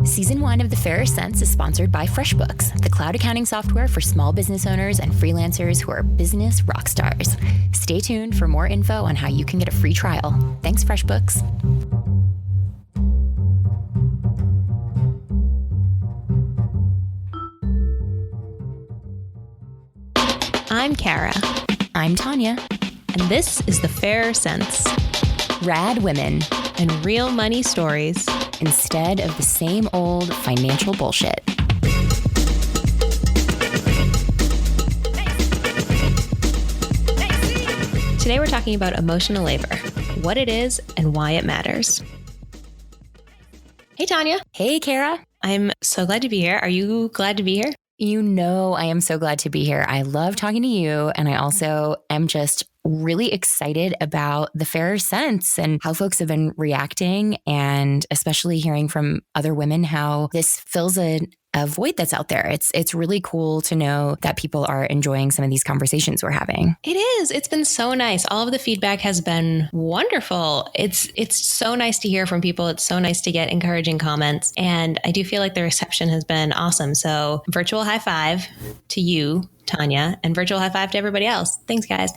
Season 1 of The Fairer Cents is sponsored by FreshBooks, the cloud accounting software for small business owners and freelancers who are business rock stars. Stay tuned for more info on how you can get a free trial. Thanks, FreshBooks. I'm Kara. I'm Tanja. And this is The Fairer Cents. Rad women and real money stories instead of the same old financial bullshit. Today we're talking about emotional labor, what it is and why it matters. Hey, Tanja. Hey, Kara. I'm so glad to be here. Are you glad to be here? You know I am so glad to be here. I love talking to you, and I also am just really excited about the Fairer Cents and how folks have been reacting, and especially hearing from other women how this fills a void that's out there. It's really cool to know that people are enjoying some of these conversations we're having. It is. It's been so nice. All of the feedback has been wonderful. It's so nice to hear from people. It's so nice to get encouraging comments. And I do feel like the reception has been awesome. So virtual high five to you, Tanja, and virtual high five to everybody else. Thanks, guys.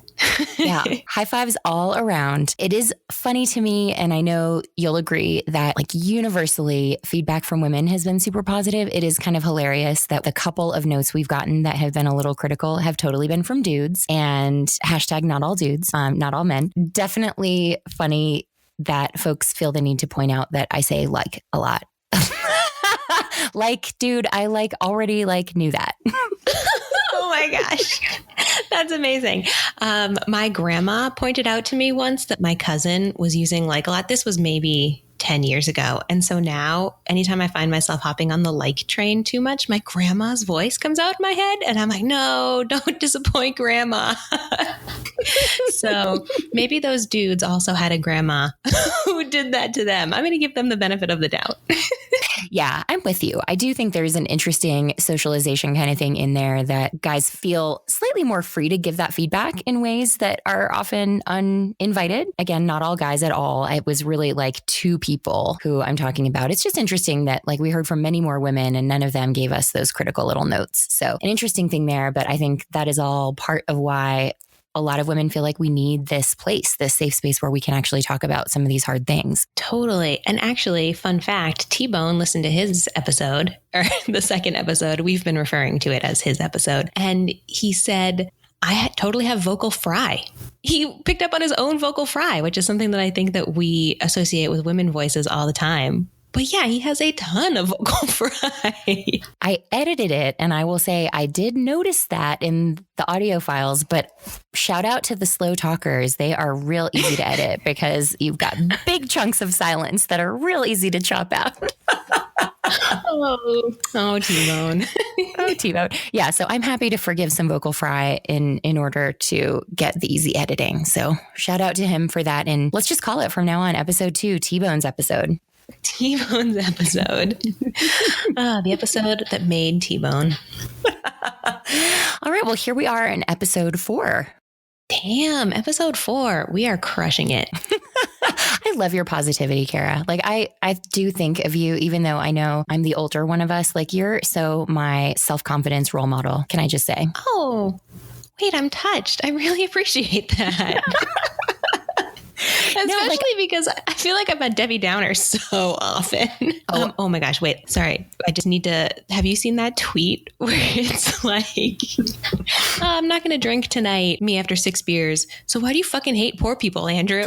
Yeah. High fives all around. It is funny to me, and I know you'll agree that like universally feedback from women has been super positive. It is kind of hilarious that the couple of notes we've gotten that have been a little critical have totally been from dudes, and hashtag not all dudes, not all men. Definitely funny that folks feel the need to point out that I say like a lot. Like, dude, I like already like knew that. Oh my gosh. That's amazing. My grandma pointed out to me once that my cousin was using like a lot. This was maybe 10 years ago. And so now anytime I find myself hopping on the like train too much, my grandma's voice comes out in my head. And I'm like, no, don't disappoint grandma. So maybe those dudes also had a grandma who did that to them. I'm going to give them the benefit of the doubt. Yeah, I'm with you. I do think there's an interesting socialization kind of thing in there that guys feel slightly more free to give that feedback in ways that are often uninvited. Again, not all guys at all. It was really like two people who I'm talking about. It's just interesting that like we heard from many more women and none of them gave us those critical little notes. So an interesting thing there, but I think that is all part of why a lot of women feel like we need this place, this safe space where we can actually talk about some of these hard things. Totally. And actually, fun fact, T-Bone listened to his episode, or the second episode. We've been referring to it as his episode. And he said, I totally have vocal fry. He picked up on his own vocal fry, which is something that I think that we associate with women voices all the time. But yeah, he has a ton of vocal fry. I edited it, and I will say I did notice that in the audio files, but shout out to the slow talkers. They are real easy to edit because you've got big chunks of silence that are real easy to chop out. Oh, T-Bone. Oh, T-Bone. Yeah, so I'm happy to forgive some vocal fry in order to get the easy editing. So shout out to him for that. And let's just call it from now on, episode 2, T-Bone's episode. T-Bone's episode. The episode that made T-Bone. All right. Well, here we are in episode 4. Damn, episode 4. We are crushing it. I love your positivity, Kara. Like I do think of you, even though I know I'm the older one of us, like you're so my self-confidence role model. Can I just say? Oh, wait, I'm touched. I really appreciate that. Especially because I feel like I'm a Debbie Downer so often. Oh my gosh, wait, sorry. I just need to, have you seen that tweet where it's like, I'm not going to drink tonight, me after 6 beers. So why do you fucking hate poor people, Andrew?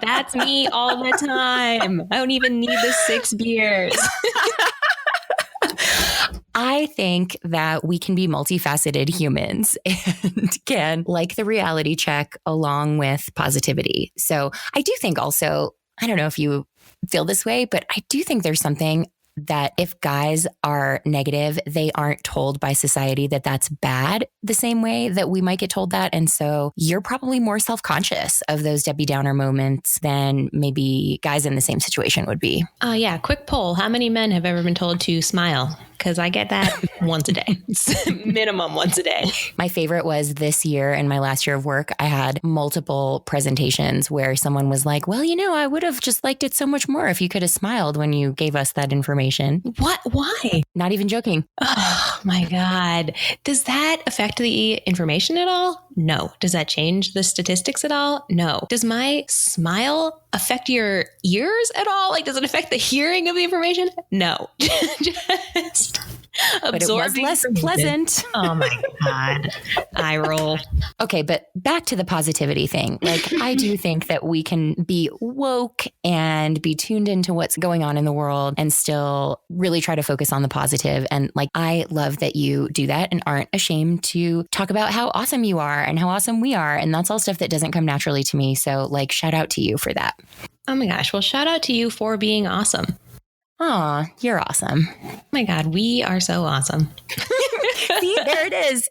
That's me all the time. I don't even need the 6 beers. I think that we can be multifaceted humans and can like the reality check along with positivity. So I do think also, I don't know if you feel this way, but I do think there's something that if guys are negative, they aren't told by society that that's bad the same way that we might get told that. And so you're probably more self-conscious of those Debbie Downer moments than maybe guys in the same situation would be. Yeah. Quick poll. How many men have ever been told to smile? because I get that once a day, minimum once a day. My favorite was this year in my last year of work, I had multiple presentations where someone was like, well, I would have just liked it so much more if you could have smiled when you gave us that information. What? Why? Not even joking. Oh my God. Does that affect the information at all? No. Does that change the statistics at all? No. Does my smile affect your ears at all? Like, does it affect the hearing of the information? No. Just but it was less pleasant. Oh my God. Eye roll. Okay, but back to the positivity thing. Like, I do think that we can be woke and be tuned into what's going on in the world and still really try to focus on the positive. And like, I love that you do that and aren't ashamed to talk about how awesome you are and how awesome we are. And that's all stuff that doesn't come naturally to me. So like, shout out to you for that. Oh my gosh. Well, shout out to you for being awesome. Aw, you're awesome. Oh my God, we are so awesome. See, there it is.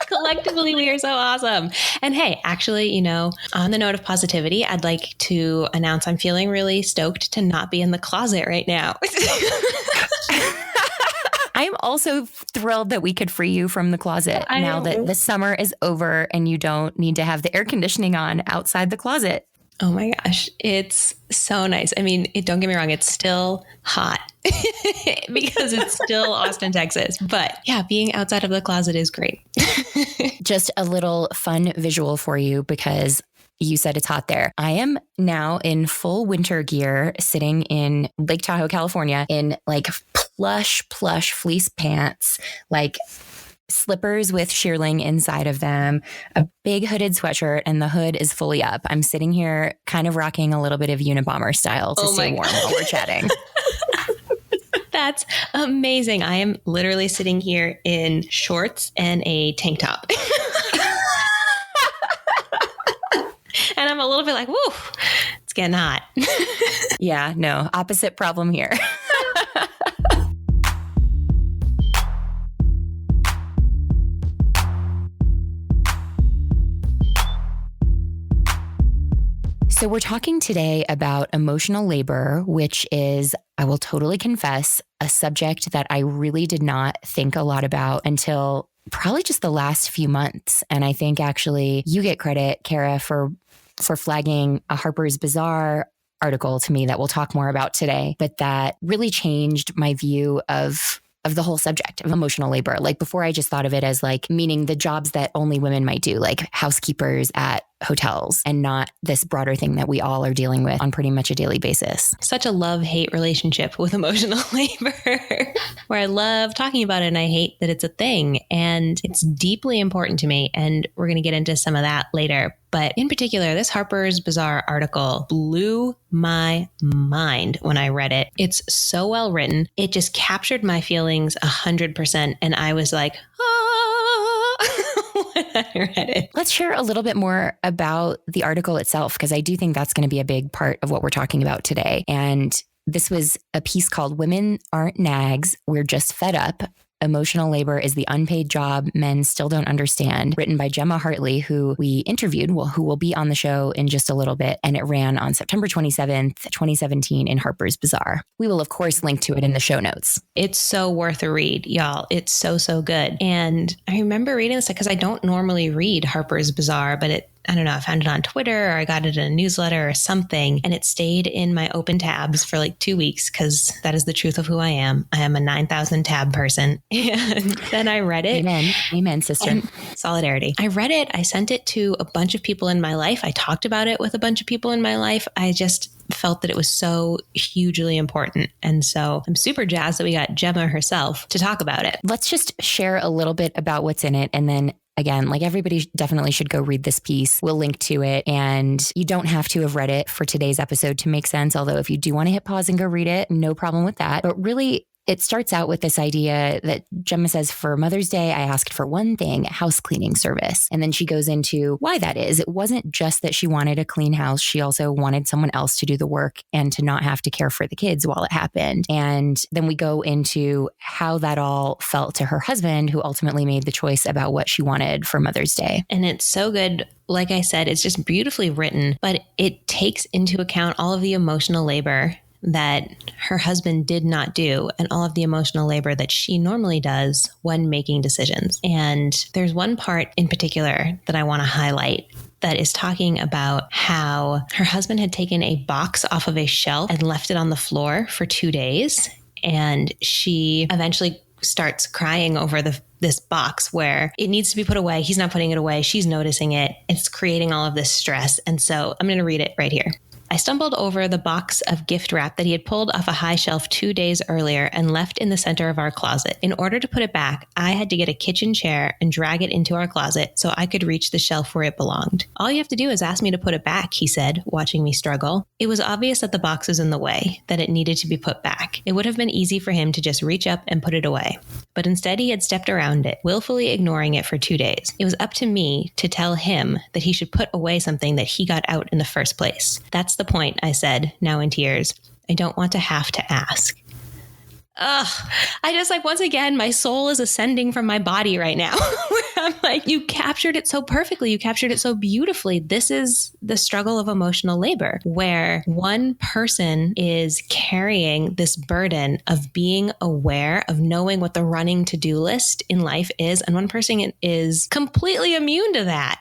Collectively, we are so awesome. And hey, actually, on the note of positivity, I'd like to announce I'm feeling really stoked to not be in the closet right now. I'm also thrilled that we could free you from the closet now that the summer is over and you don't need to have the air conditioning on outside the closet. Oh my gosh, it's so nice. I mean, don't get me wrong, it's still hot because it's still Austin, Texas. But yeah, being outside of the closet is great. Just a little fun visual for you because you said it's hot there. I am now in full winter gear sitting in Lake Tahoe, California in like plush fleece pants, like slippers with shearling inside of them, a big hooded sweatshirt, and the hood is fully up. I'm sitting here kind of rocking a little bit of Unabomber style to stay warm while we're chatting. That's amazing. I am literally sitting here in shorts and a tank top. And I'm a little bit like, woo, it's getting hot. Yeah, no, opposite problem here. So we're talking today about emotional labor, which is, I will totally confess, a subject that I really did not think a lot about until probably just the last few months. And I think actually you get credit, Kara, for flagging a Harper's Bazaar article to me that we'll talk more about today, but that really changed my view of the whole subject of emotional labor. Like before, I just thought of it as like meaning the jobs that only women might do, like housekeepers at hotels, and not this broader thing that we all are dealing with on pretty much a daily basis. Such a love-hate relationship with emotional labor, where I love talking about it and I hate that it's a thing. And it's deeply important to me. And we're going to get into some of that later. But in particular, this Harper's Bazaar article blew my mind when I read it. It's so well written. It just captured my feelings 100%. And I was like, when I read it. Let's share a little bit more about the article itself, because I do think that's going to be a big part of what we're talking about today. And this was a piece called Women Aren't Nags, We're Just Fed Up. Emotional labor is the unpaid job men still don't understand, written by Gemma Hartley, who we interviewed, who will be on the show in just a little bit. And it ran on September 27th, 2017 in Harper's Bazaar. We will, of course, link to it in the show notes. It's so worth a read, y'all. It's so good. And I remember reading this because I don't normally read Harper's Bazaar, but I don't know, I found it on Twitter or I got it in a newsletter or something, and it stayed in my open tabs for like 2 weeks because that is the truth of who I am. I am a 9,000 tab person. And then I read it. Amen, sister. Solidarity. I read it. I sent it to a bunch of people in my life. I talked about it with a bunch of people in my life. I just felt that it was so hugely important. And so I'm super jazzed that we got Gemma herself to talk about it. Let's just share a little bit about what's in it. And then again, like everybody definitely should go read this piece. We'll link to it. And you don't have to have read it for today's episode to make sense. Although if you do want to hit pause and go read it, no problem with that. But really, it starts out with this idea that Gemma says, for Mother's Day, I asked for one thing, house cleaning service. And then she goes into why that is. It wasn't just that she wanted a clean house. She also wanted someone else to do the work and to not have to care for the kids while it happened. And then we go into how that all felt to her husband, who ultimately made the choice about what she wanted for Mother's Day. And it's so good. Like I said, it's just beautifully written, but it takes into account all of the emotional labor that her husband did not do and all of the emotional labor that she normally does when making decisions. And there's one part in particular that I want to highlight that is talking about how her husband had taken a box off of a shelf and left it on the floor for 2 days. And she eventually starts crying over this box where it needs to be put away. He's not putting it away. She's noticing it. It's creating all of this stress. And so I'm going to read it right here. I stumbled over the box of gift wrap that he had pulled off a high shelf 2 days earlier and left in the center of our closet. In order to put it back, I had to get a kitchen chair and drag it into our closet so I could reach the shelf where it belonged. All you have to do is ask me to put it back, he said, watching me struggle. It was obvious that the box was in the way, that it needed to be put back. It would have been easy for him to just reach up and put it away. But instead he had stepped around it, willfully ignoring it for 2 days. It was up to me to tell him that he should put away something that he got out in the first place. That's the point, I said, now in tears. I don't want to have to ask. Ugh, I just once again, my soul is ascending from my body right now. I'm like, you captured it so perfectly. You captured it so beautifully. This is the struggle of emotional labor, where one person is carrying this burden of being aware of knowing what the running to-do list in life is. And one person is completely immune to that.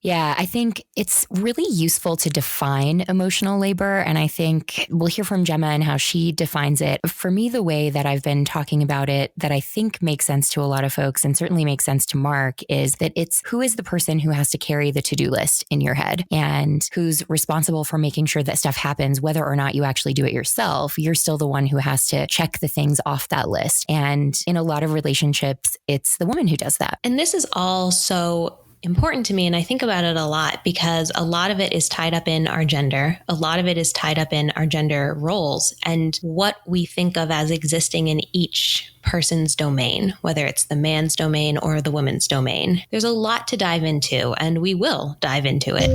Yeah, I think it's really useful to define emotional labor. And I think we'll hear from Gemma and how she defines it. For me, the way that I've been talking about it that I think makes sense to a lot of folks and certainly makes sense to Mark is that it's who is the person who has to carry the to-do list in your head and who's responsible for making sure that stuff happens, whether or not you actually do it yourself. You're still the one who has to check the things off that list. And in a lot of relationships, it's the woman who does that. And this is all so important to me. And I think about it a lot because a lot of it is tied up in our gender. A lot of it is tied up in our gender roles and what we think of as existing in each person's domain, whether it's the man's domain or the woman's domain. There's a lot to dive into, and we will dive into it.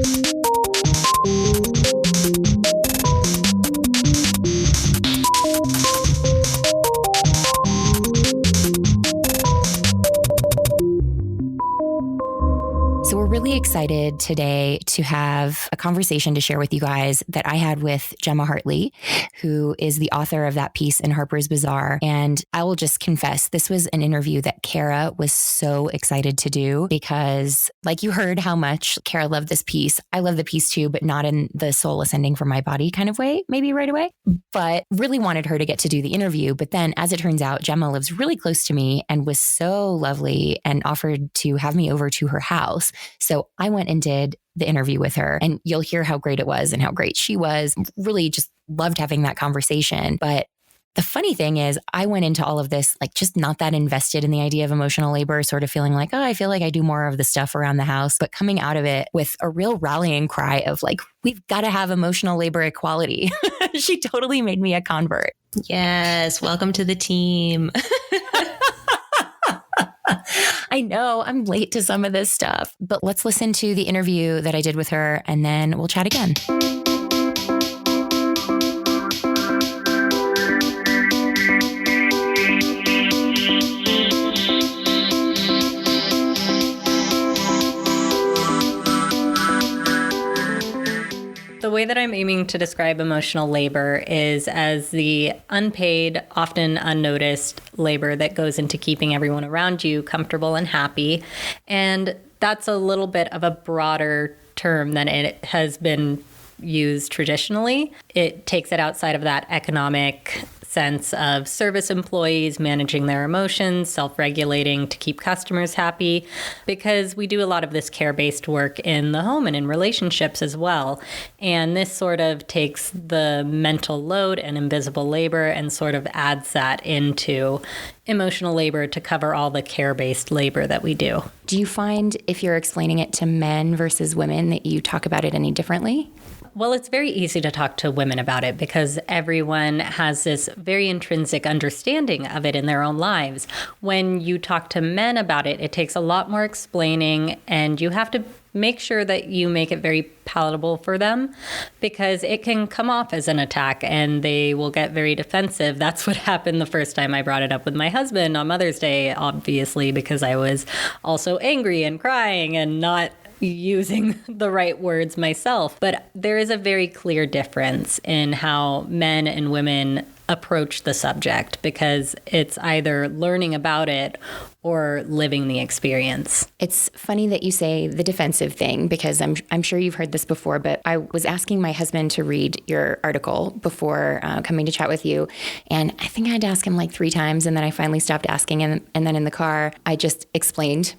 So we're really excited today to have a conversation to share with you guys that I had with Gemma Hartley, who is the author of that piece in Harper's Bazaar. And I will just confess, this was an interview that Kara was so excited to do because, like you heard how much Kara loved this piece. I love the piece too, but not in the soul ascending from my body kind of way, maybe right away, but really wanted her to get to do the interview. But then as it turns out, Gemma lives really close to me and was so lovely and offered to have me over to her house. So I went and did the interview with her, and you'll hear how great it was and how great she was. Really just loved having that conversation. But the funny thing is, I went into all of this just not that invested in the idea of emotional labor, sort of feeling like, oh, I feel like I do more of the stuff around the house, but coming out of it with a real rallying cry of we've got to have emotional labor equality. She totally made me a convert. Yes. Welcome to the team. I know I'm late to some of this stuff, but let's listen to the interview that I did with her and then we'll chat again. The way that I'm aiming to describe emotional labor is as the unpaid, often unnoticed labor that goes into keeping everyone around you comfortable and happy. And that's a little bit of a broader term than it has been used traditionally. It takes it outside of that economic sense of service employees managing their emotions, self-regulating to keep customers happy, because we do a lot of this care-based work in the home and in relationships as well. And this sort of takes the mental load and invisible labor and sort of adds that into emotional labor to cover all the care-based labor that we do. Do you find if you're explaining it to men versus women that you talk about it any differently? Well, it's very easy to talk to women about it because everyone has this very intrinsic understanding of it in their own lives. When you talk to men about it, it takes a lot more explaining, and you have to make sure that you make it very palatable for them because it can come off as an attack and they will get very defensive. That's what happened the first time I brought it up with my husband on Mother's Day, obviously, because I was also angry and crying and not using the right words myself. But there is a very clear difference in how men and women approach the subject, because it's either learning about it or living the experience. It's funny that you say the defensive thing, because I'm sure you've heard this before, but I was asking my husband to read your article before coming to chat with you. And I think I had to ask him like 3 times. And then I finally stopped asking. And then in the car, I just explained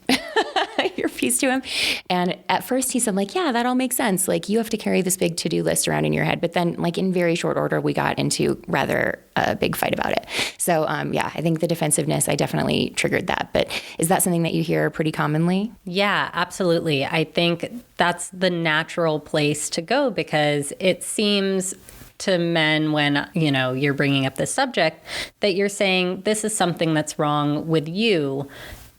your piece to him. And at first he said like, yeah, that all makes sense. Like you have to carry this big to-do list around in your head. But then like in very short order, we got into rather a big fight about it. So yeah, I think the defensiveness, I definitely triggered that. But is that something that you hear pretty commonly? Yeah, absolutely. I think that's the natural place to go, because it seems to men when, you're bringing up this subject that you're saying this is something that's wrong with you.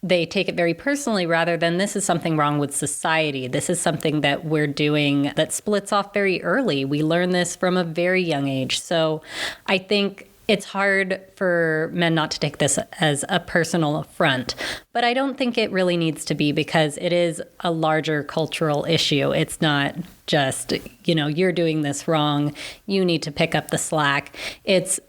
They take it very personally, rather than this is something wrong with society. This is something that we're doing that splits off very early. We learn this from a very young age. So I think it's hard for men not to take this as a personal affront, but I don't think it really needs to be, because it is a larger cultural issue. It's not just, you're doing this wrong, you need to pick up the slack.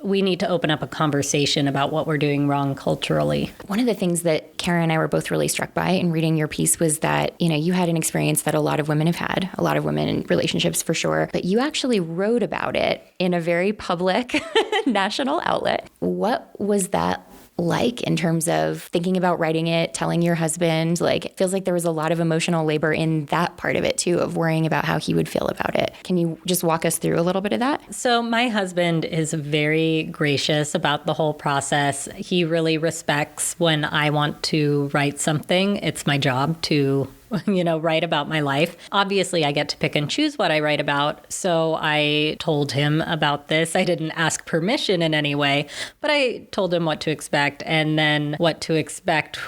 We need to open up a conversation about what we're doing wrong culturally. One of the things that Kara and I were both really struck by in reading your piece was that, you had an experience that a lot of women have had, a lot of women in relationships for sure, but you actually wrote about it in a very public national outlet. What was that like in terms of thinking about writing it, telling your husband? Like, it feels like there was a lot of emotional labor in that part of it too, of worrying about how he would feel about it. Can you just walk us through a little bit of that? So my husband is very gracious about the whole process. He really respects when I want to write something. It's my job to write about my life. Obviously, I get to pick and choose what I write about. So I told him about this. I didn't ask permission in any way, but I told him what to expect. And then what to expect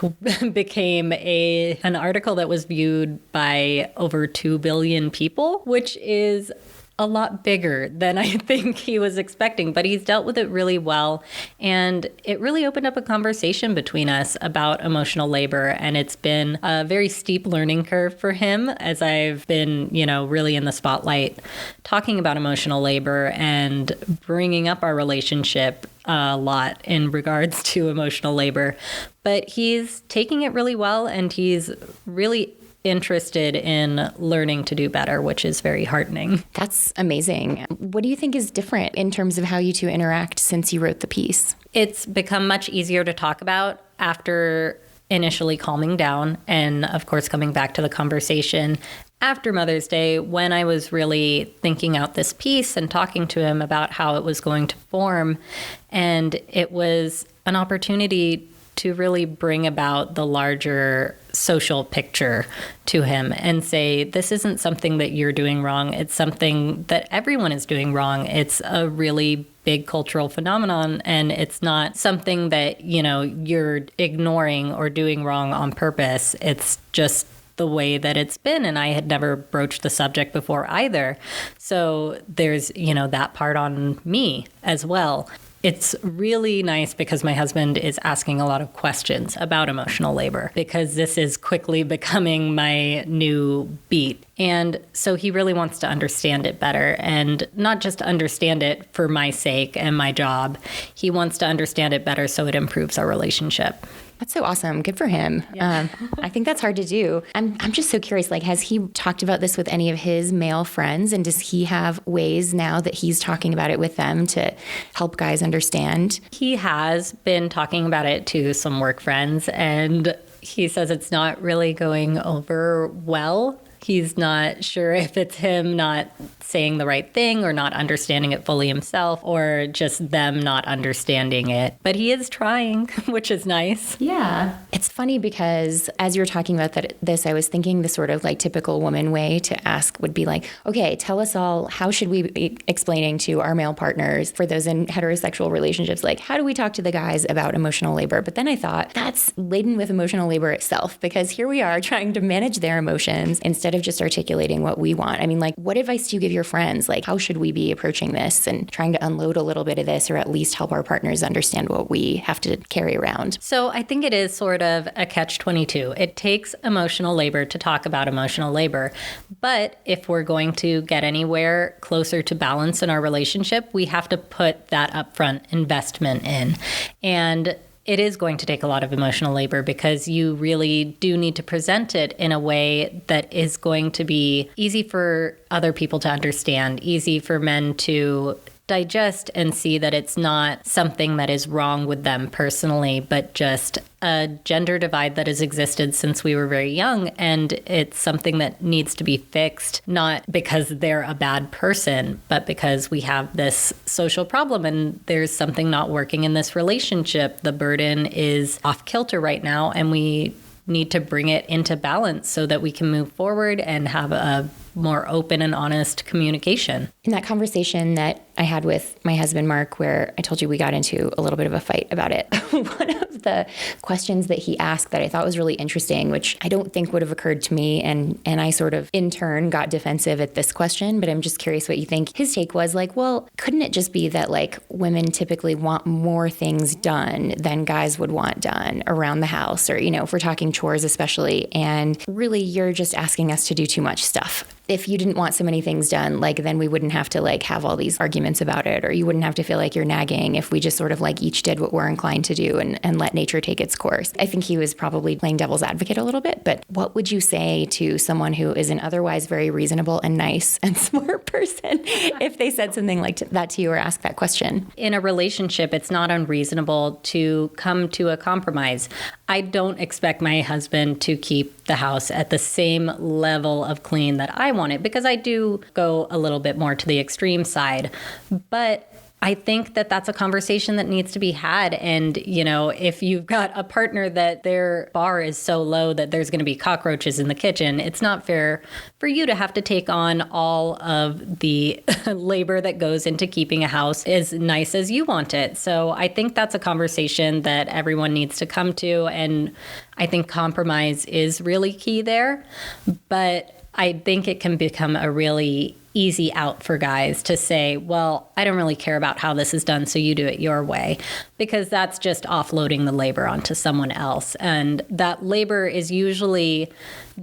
became an article that was viewed by over 2 billion people, which is a lot bigger than I think he was expecting, but he's dealt with it really well. And it really opened up a conversation between us about emotional labor. And it's been a very steep learning curve for him, as I've been, really in the spotlight talking about emotional labor and bringing up our relationship a lot in regards to emotional labor. But he's taking it really well, and he's really interested in learning to do better, which is very heartening. That's amazing. What do you think is different in terms of how you two interact since you wrote the piece? It's become much easier to talk about after initially calming down, and of course coming back to the conversation after Mother's Day, when I was really thinking out this piece and talking to him about how it was going to form. And it was an opportunity to really bring about the larger social picture to him and say, this isn't something that you're doing wrong. It's something that everyone is doing wrong. It's a really big cultural phenomenon, and it's not something that, you're ignoring or doing wrong on purpose. It's just the way that it's been. And I had never broached the subject before either. So there's, that part on me as well. It's really nice because my husband is asking a lot of questions about emotional labor, because this is quickly becoming my new beat. And so he really wants to understand it better, and not just understand it for my sake and my job. He wants to understand it better so it improves our relationship. That's so awesome. Good for him. Yeah. I think that's hard to do. I'm just so curious, has he talked about this with any of his male friends? And does he have ways now that he's talking about it with them to help guys understand? He has been talking about it to some work friends, and he says it's not really going over well. He's not sure if it's him not saying the right thing or not understanding it fully himself, or just them not understanding it. But he is trying, which is nice. Yeah. It's funny because as you were talking about this, I was thinking the sort of typical woman way to ask would be okay, tell us all, how should we be explaining to our male partners, for those in heterosexual relationships, how do we talk to the guys about emotional labor? But then I thought that's laden with emotional labor itself, because here we are trying to manage their emotions instead instead of just articulating what we want. I mean, like, what advice do you give your friends? Like, how should we be approaching this and trying to unload a little bit of this, or at least help our partners understand what we have to carry around? So I think it is sort of a catch-22. It takes emotional labor to talk about emotional labor. But if we're going to get anywhere closer to balance in our relationship, we have to put that upfront investment in. And it is going to take a lot of emotional labor because you really do need to present it in a way that is going to be easy for other people to understand, easy for men to digest and see that it's not something that is wrong with them personally, but just a gender divide that has existed since we were very young. And it's something that needs to be fixed, not because they're a bad person, but because we have this social problem and there's something not working in this relationship. The burden is off kilter right now, and we need to bring it into balance so that we can move forward and have a more open and honest communication. In that conversation that I had with my husband, Mark, where I told you we got into a little bit of a fight about it, one of the questions that he asked that I thought was really interesting, which I don't think would have occurred to me, and I sort of in turn got defensive at this question, but I'm just curious what you think. His take was like, well, couldn't it just be that like women typically want more things done than guys would want done around the house, or, you know, if we're talking chores especially, and really you're just asking us to do too much stuff. If you didn't want so many things done, like then we wouldn't have to like have all these arguments about it, or you wouldn't have to feel like you're nagging if we just sort of like each did what we're inclined to do and let nature take its course. I think he was probably playing devil's advocate a little bit, but what would you say to someone who is an otherwise very reasonable and nice and smart person if they said something like that to you or asked that question? In a relationship, it's not unreasonable to come to a compromise. I don't expect my husband to keep the house at the same level of clean that I want it, because I do go a little bit more to the extreme side. But I think that that's a conversation that needs to be had. And, you know, if you've got a partner that their bar is so low that there's going to be cockroaches in the kitchen, it's not fair for you to have to take on all of the labor that goes into keeping a house as nice as you want it. So I think that's a conversation that everyone needs to come to. And I think compromise is really key there. But I think it can become a really easy out for guys to say, well, I don't really care about how this is done, so you do it your way, because that's just offloading the labor onto someone else. And that labor is usually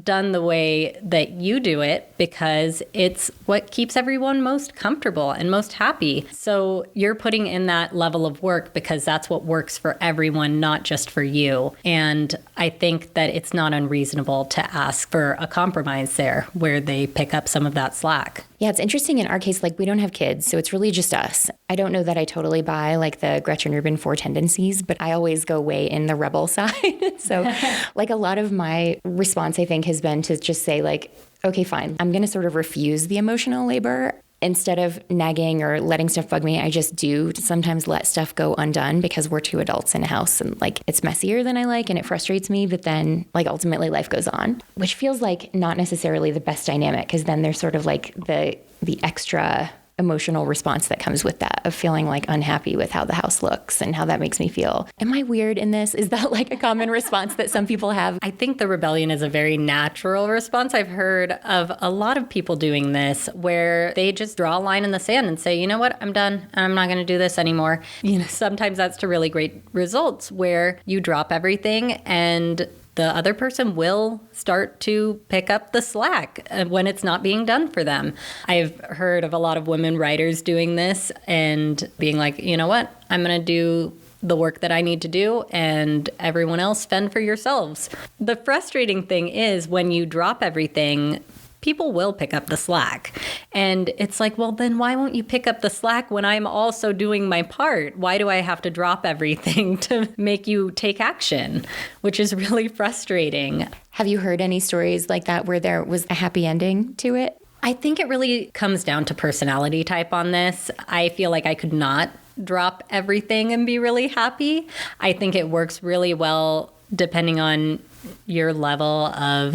done the way that you do it because it's what keeps everyone most comfortable and most happy. So you're putting in that level of work because that's what works for everyone, not just for you. And I think that it's not unreasonable to ask for a compromise there where they pick up some of that slack. Yeah, it's interesting in our case, like we don't have kids, so it's really just us. I don't know that I totally buy like the Gretchen Rubin 4 tendencies, but I always go way in the rebel side. So like a lot of my response, I think, has been to just say like, okay, fine, I'm going to sort of refuse the emotional labor. Instead of nagging or letting stuff bug me, I just do sometimes let stuff go undone because we're two adults in a house and like it's messier than I like and it frustrates me. But then like ultimately life goes on, which feels like not necessarily the best dynamic, because then there's sort of like the extra emotional response that comes with that of feeling like unhappy with how the house looks and how that makes me feel. Am I weird in this? Is that like a common response that some people have? I think the rebellion is a very natural response. I've heard of a lot of people doing this where they just draw a line in the sand and say, you know what, I'm done. I'm not going to do this anymore. You know, sometimes that's to really great results where you drop everything and the other person will start to pick up the slack when it's not being done for them. I've heard of a lot of women writers doing this and being like, you know what, I'm going to do the work that I need to do and everyone else fend for yourselves. The frustrating thing is when you drop everything, people will pick up the slack. And it's like, well, then why won't you pick up the slack when I'm also doing my part? Why do I have to drop everything to make you take action? Which is really frustrating. Have you heard any stories like that where there was a happy ending to it? I think it really comes down to personality type on this. I feel like I could not drop everything and be really happy. I think it works really well depending on your level of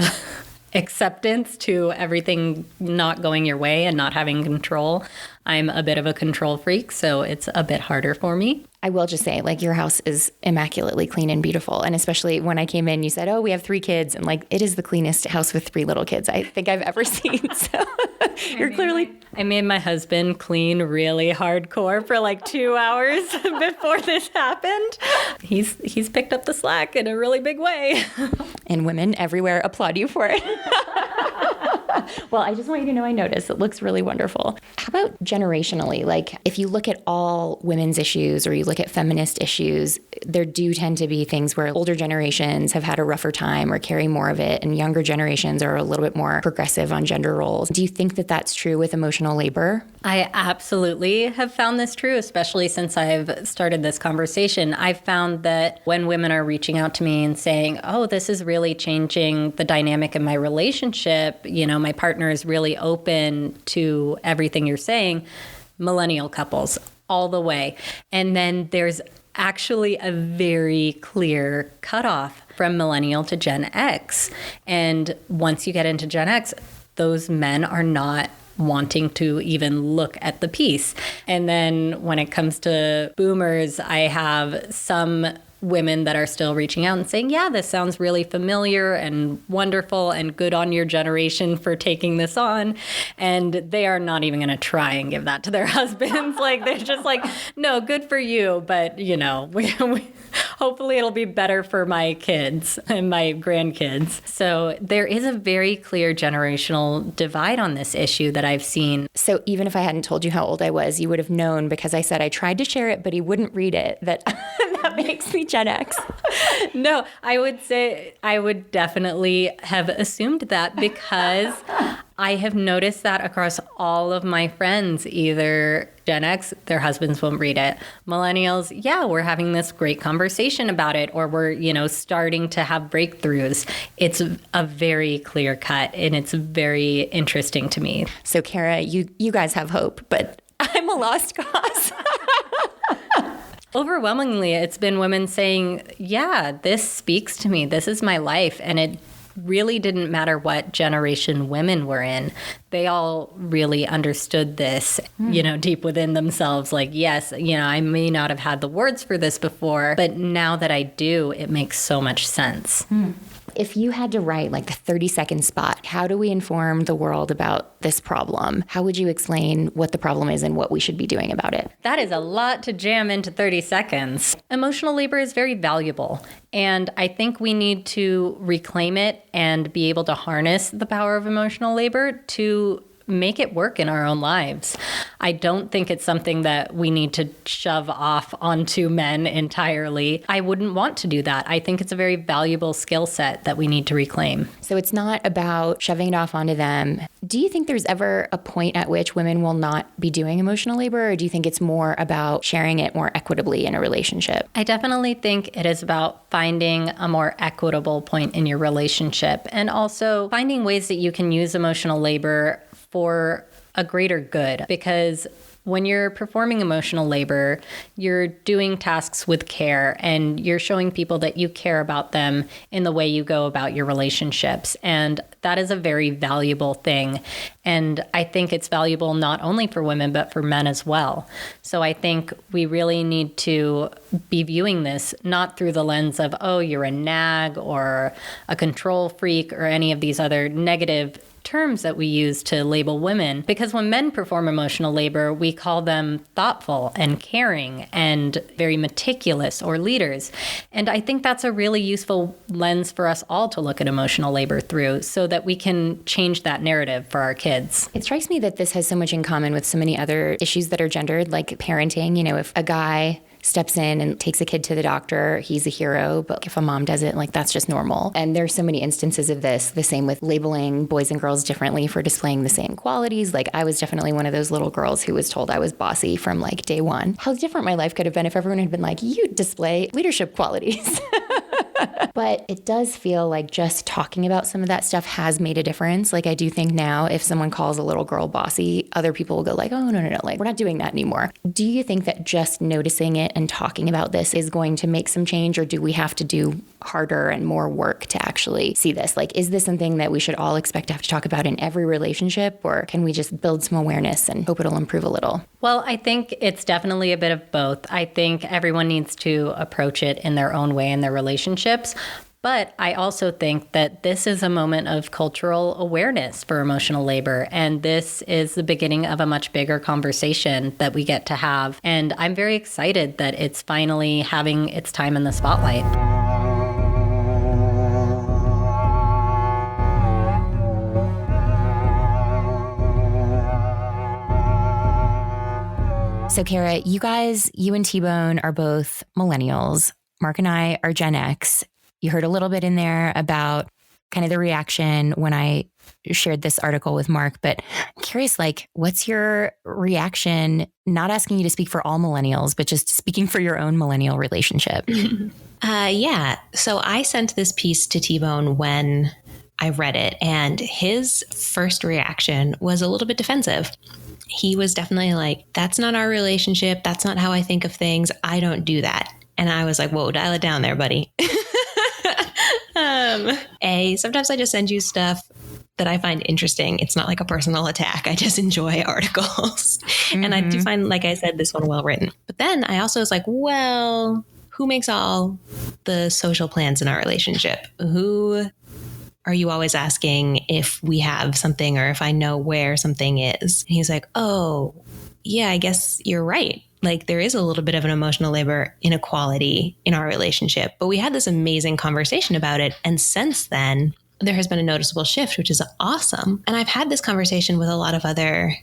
acceptance to everything not going your way and not having control. I'm a bit of a control freak, so it's a bit harder for me. I will just say, like, your house is immaculately clean and beautiful. And especially when I came in, you said, oh, we have 3 kids. And like, it is the cleanest house with 3 little kids I think I've ever seen. So you're clearly... I made my husband clean really hardcore for like 2 hours before this happened. He's picked up the slack in a really big way. And women everywhere applaud you for it. Well, I just want you to know I noticed. It looks really wonderful. How about generationally? Like, if you look at all women's issues or you look at feminist issues, there do tend to be things where older generations have had a rougher time or carry more of it, and younger generations are a little bit more progressive on gender roles. Do you think that that's true with emotional labor? I absolutely have found this true, especially since I've started this conversation. I've found that when women are reaching out to me and saying, oh, this is really changing the dynamic in my relationship, you know, my partner is really open to everything you're saying, millennial couples all the way. And then there's actually a very clear cutoff from millennial to Gen X. And once you get into Gen X, those men are not wanting to even look at the piece. And then when it comes to boomers, I have some women that are still reaching out and saying, yeah, this sounds really familiar and wonderful and good on your generation for taking this on. And they are not even going to try and give that to their husbands. Like, they're just like, no, good for you. But, you know, hopefully it'll be better for my kids and my grandkids. So there is a very clear generational divide on this issue that I've seen. So even if I hadn't told you how old I was, you would have known, because I said I tried to share it, but he wouldn't read it, that that makes me Gen X. No, I would say I would definitely have assumed that, because I have noticed that across all of my friends, either Gen X, their husbands won't read it. Millennials, yeah, we're having this great conversation about it, or we're, you know, starting to have breakthroughs. It's a very clear cut, and it's very interesting to me. So Kara, you guys have hope, but I'm a lost cause. Overwhelmingly, it's been women saying, yeah, this speaks to me. This is my life. And it really didn't matter what generation women were in. They all really understood this, you know, deep within themselves. Like, yes, you know, I may not have had the words for this before, but now that I do, it makes so much sense. If you had to write like the 30-second spot, how do we inform the world about this problem? How would you explain what the problem is and what we should be doing about it? That is a lot to jam into 30 seconds. Emotional labor is very valuable, and I think we need to reclaim it and be able to harness the power of emotional labor to make it work in our own lives. I don't think it's something that we need to shove off onto men entirely. I wouldn't want to do that. I think it's a very valuable skill set that we need to reclaim. So it's not about shoving it off onto them. Do you think there's ever a point at which women will not be doing emotional labor, or do you think it's more about sharing it more equitably in a relationship? I definitely think it is about finding a more equitable point in your relationship, and also finding ways that you can use emotional labor for a greater good. Because when you're performing emotional labor, you're doing tasks with care, and you're showing people that you care about them in the way you go about your relationships. And that is a very valuable thing. And I think it's valuable not only for women, but for men as well. So I think we really need to be viewing this not through the lens of, oh, you're a nag or a control freak or any of these other negative terms that we use to label women. Because when men perform emotional labor, we call them thoughtful and caring and very meticulous, or leaders. And I think that's a really useful lens for us all to look at emotional labor through, so that we can change that narrative for our kids. It strikes me that this has so much in common with so many other issues that are gendered, like parenting. You know, if a guy steps in and takes a kid to the doctor, he's a hero. But if a mom does it, like, that's just normal. And there's so many instances of this. The same with labeling boys and girls differently for displaying the same qualities. Like, I was definitely one of those little girls who was told I was bossy from like day one. How different my life could have been if everyone had been like, you display leadership qualities. But it does feel like just talking about some of that stuff has made a difference. Like I do think now if someone calls a little girl bossy, other people will go like, oh, no, like we're not doing that anymore. Do you think that just noticing it and talking about this is going to make some change, or do we have to do harder and more work to actually see this? Like, is this something that we should all expect to have to talk about in every relationship, or can we just build some awareness and hope it'll improve a little? Well, I think it's definitely a bit of both. I think everyone needs to approach it in their own way in their relationships. But I also think that this is a moment of cultural awareness for emotional labor. And this is the beginning of a much bigger conversation that we get to have. And I'm very excited that it's finally having its time in the spotlight. So Kara, you and T-Bone are both millennials. Mark and I are Gen X. You heard a little bit in there about kind of the reaction when I shared this article with Mark, but I'm curious, like, what's your reaction? Not asking you to speak for all millennials, but just speaking for your own millennial relationship. Yeah. So I sent this piece to T-Bone when I read it, and his first reaction was a little bit defensive. He was definitely like, that's not our relationship. That's not how I think of things. I don't do that. And I was like, whoa, dial it down there, buddy. Sometimes I just send you stuff that I find interesting. It's not like a personal attack. I just enjoy articles. Mm-hmm. And I do find, like I said, this one well written. But then I also was like, well, who makes all the social plans in our relationship? Who are you always asking if we have something or if I know where something is? And he's like, oh, yeah, I guess you're right. Like there is a little bit of an emotional labor inequality in our relationship, but we had this amazing conversation about it. And since then, there has been a noticeable shift, which is awesome. And I've had this conversation with a lot of other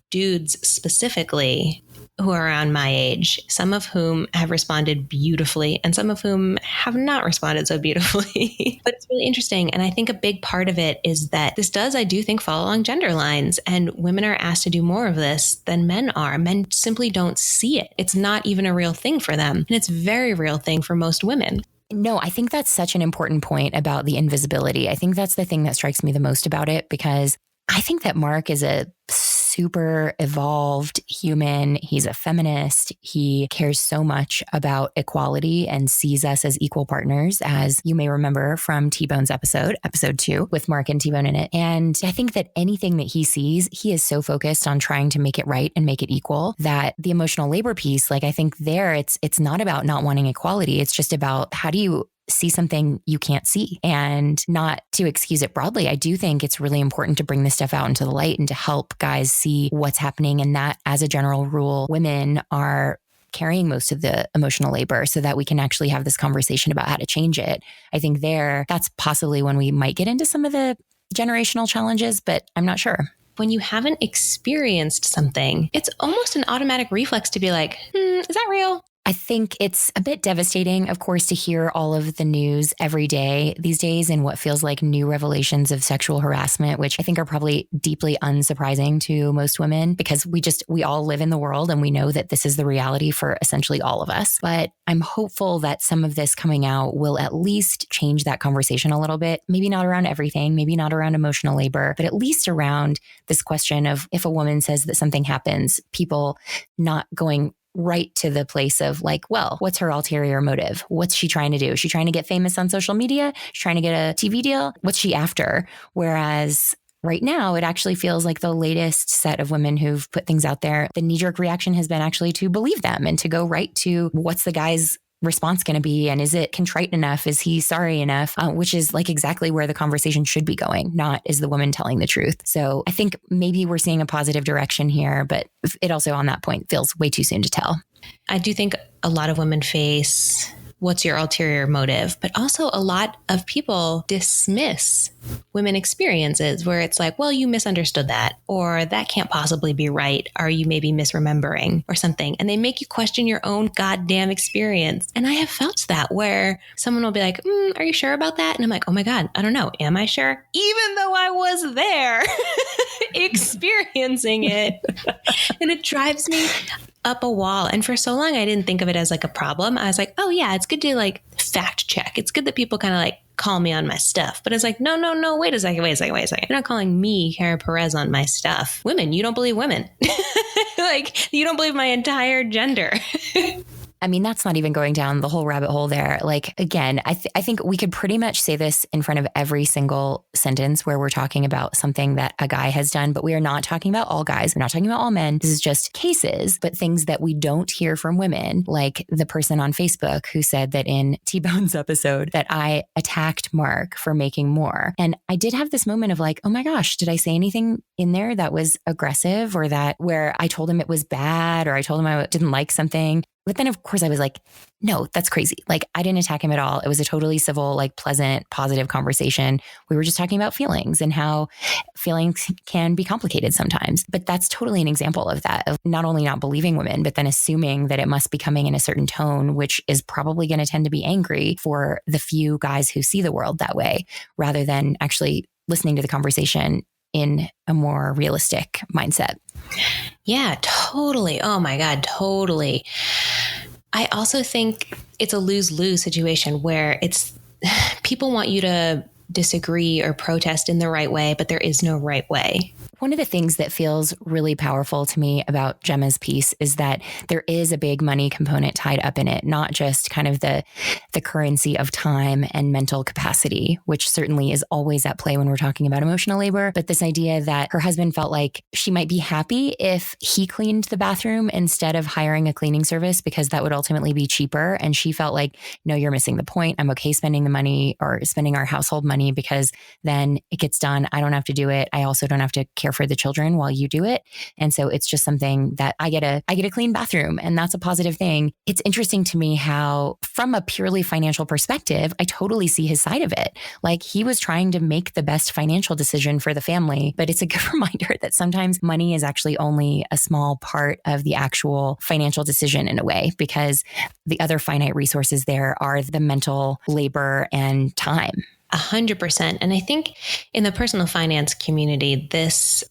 dudes specifically who are around my age, some of whom have responded beautifully and some of whom have not responded so beautifully. But it's really interesting. And I think a big part of it is that this does, I do think, fall along gender lines, and women are asked to do more of this than men are. Men simply don't see it. It's not even a real thing for them. And it's a very real thing for most women. No, I think that's such an important point about the invisibility. I think that's the thing that strikes me the most about it, because I think that Mark is a super evolved human. He's a feminist. He cares so much about equality and sees us as equal partners, as you may remember from T-Bone's episode 2 with Mark and T-Bone in it. And I think that anything that he sees, he is so focused on trying to make it right and make it equal that the emotional labor piece, like I think there it's not about not wanting equality. It's just about how do you see something you can't see. And not to excuse it broadly, I do think it's really important to bring this stuff out into the light and to help guys see what's happening, and that as a general rule, women are carrying most of the emotional labor so that we can actually have this conversation about how to change it. I think that's possibly when we might get into some of the generational challenges, but I'm not sure. When you haven't experienced something, it's almost an automatic reflex to be like, is that real? I think it's a bit devastating, of course, to hear all of the news every day these days and what feels like new revelations of sexual harassment, which I think are probably deeply unsurprising to most women, because we all live in the world and we know that this is the reality for essentially all of us. But I'm hopeful that some of this coming out will at least change that conversation a little bit. Maybe not around everything, maybe not around emotional labor, but at least around this question of if a woman says that something happens, people not going right to the place of like, well, what's her ulterior motive? What's she trying to do? Is she trying to get famous on social media? She's trying to get a TV deal? What's she after? Whereas right now, it actually feels like the latest set of women who've put things out there, the knee-jerk reaction has been actually to believe them and to go right to what's the guy's response going to be, and is it contrite enough? Is he sorry enough? Which is like exactly where the conversation should be going, not is the woman telling the truth. So I think maybe we're seeing a positive direction here, but it also on that point feels way too soon to tell. I do think a lot of women face what's your ulterior motive, but also a lot of people dismiss women experiences where it's like, well, you misunderstood that, or that can't possibly be right. Are you maybe misremembering or something? And they make you question your own goddamn experience. And I have felt that where someone will be like, are you sure about that? And I'm like, oh my God, I don't know. Am I sure? Even though I was there experiencing it. And it drives me up a wall. And for so long, I didn't think of it as like a problem. I was like, oh yeah, it's good to like fact check. It's good that people kind of like call me on my stuff, but it's like, no, wait a second. You're not calling me, Kara Perez, on my stuff. Women, you don't believe women. Like, you don't believe my entire gender. I mean, that's not even going down the whole rabbit hole there. Like, again, I think we could pretty much say this in front of every single sentence where we're talking about something that a guy has done, but we are not talking about all guys. We're not talking about all men. This is just cases, but things that we don't hear from women, like the person on Facebook who said that in T-Bone's episode that I attacked Mark for making more. And I did have this moment of like, oh my gosh, did I say anything in there that was aggressive or that where I told him it was bad or I told him I didn't like something? But then, of course, I was like, no, that's crazy. Like, I didn't attack him at all. It was a totally civil, like pleasant, positive conversation. We were just talking about feelings and how feelings can be complicated sometimes. But that's totally an example of that, of not only not believing women, but then assuming that it must be coming in a certain tone, which is probably going to tend to be angry for the few guys who see the world that way, rather than actually listening to the conversation in a more realistic mindset. Yeah, totally. Oh my God, totally. I also think it's a lose-lose situation where it's people want you to disagree or protest in the right way, but there is no right way. One of the things that feels really powerful to me about Gemma's piece is that there is a big money component tied up in it, not just kind of the currency of time and mental capacity, which certainly is always at play when we're talking about emotional labor. But this idea that her husband felt like she might be happy if he cleaned the bathroom instead of hiring a cleaning service because that would ultimately be cheaper. And she felt like, no, you're missing the point. I'm okay spending the money or spending our household money because then it gets done. I don't have to do it. I also don't have to care for the children while you do it. And so it's just something that I get a clean bathroom, and that's a positive thing. It's interesting to me how from a purely financial perspective, I totally see his side of it. Like, he was trying to make the best financial decision for the family, but it's a good reminder that sometimes money is actually only a small part of the actual financial decision in a way, because the other finite resources there are the mental labor and time. 100%. And I think in the personal finance community, this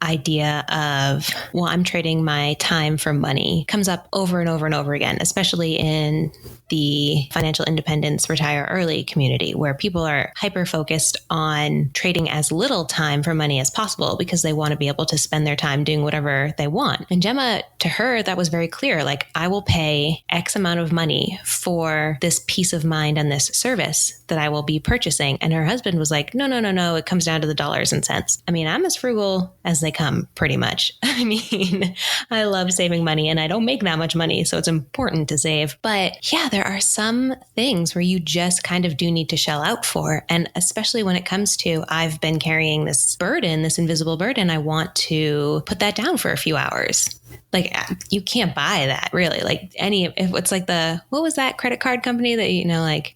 idea of, well, I'm trading my time for money comes up over and over and over again, especially in the financial independence, retire early community, where people are hyper focused on trading as little time for money as possible because they want to be able to spend their time doing whatever they want. And Gemma, to her, that was very clear. Like, I will pay X amount of money for this peace of mind and this service that I will be purchasing. And her husband was like, no, it comes down to the dollars and cents. I mean, I'm as frugal as they come, pretty much. I mean, I love saving money and I don't make that much money, so it's important to save. But yeah, there are some things where you just kind of do need to shell out for. And especially when it comes to, I've been carrying this burden, this invisible burden, I want to put that down for a few hours. Like, you can't buy that really. Like, it's like what was that credit card company that, like